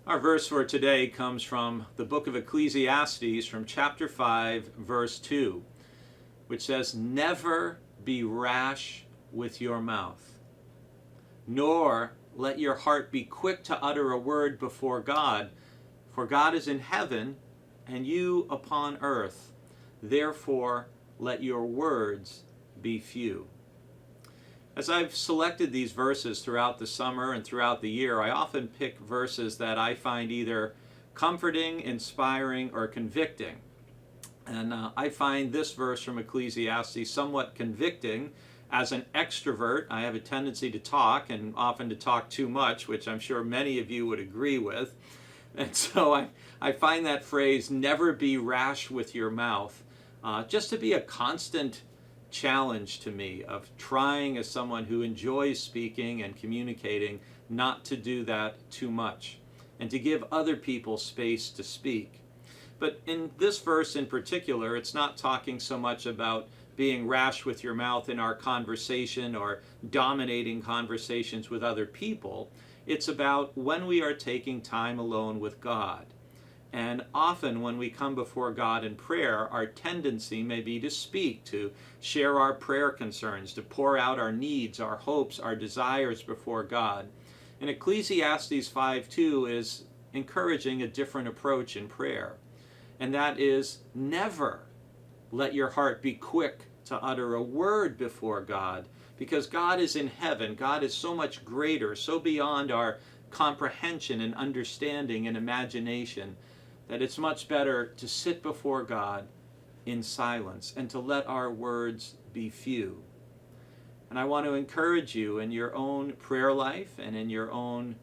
Our verse for today comes from the book of Ecclesiastes, from chapter 5, verse 2, which says, "Never be rash with your mouth, nor let your heart be quick to utter a word before God, for God is in heaven and you upon earth. Therefore, let your words be few." As I've selected these verses throughout the summer and throughout the year, I often pick verses that I find either comforting, inspiring, or convicting. And I find this verse from Ecclesiastes somewhat convicting. As an extrovert, I have a tendency to talk, and often to talk too much, which I'm sure many of you would agree with. And so I find that phrase, "never be rash with your mouth," just to be a constant challenge to me of trying, as someone who enjoys speaking and communicating, not to do that too much and to give other people space to speak. But in this verse in particular, it's not talking so much about being rash with your mouth in our conversation or dominating conversations with other people. It's about when we are taking time alone with God. And often when we come before God in prayer, our tendency may be to speak, to share our prayer concerns, to pour out our needs, our hopes, our desires before God. And Ecclesiastes 5:2 is encouraging a different approach in prayer. And that is, never let your heart be quick to utter a word before God, because God is in heaven. God is so much greater, so beyond our comprehension and understanding and imagination, that it's much better to sit before God in silence and to let our words be few. And I want to encourage you in your own prayer life and in your own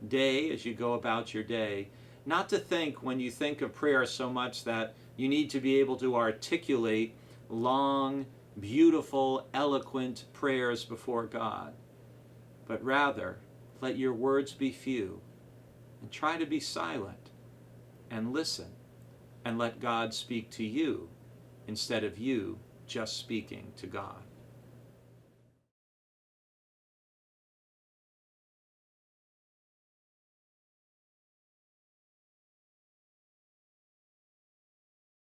day as you go about your day, not to think when you think of prayer so much that you need to be able to articulate long, beautiful, eloquent prayers before God, but rather let your words be few and try to be silent and listen and let God speak to you instead of you just speaking to God.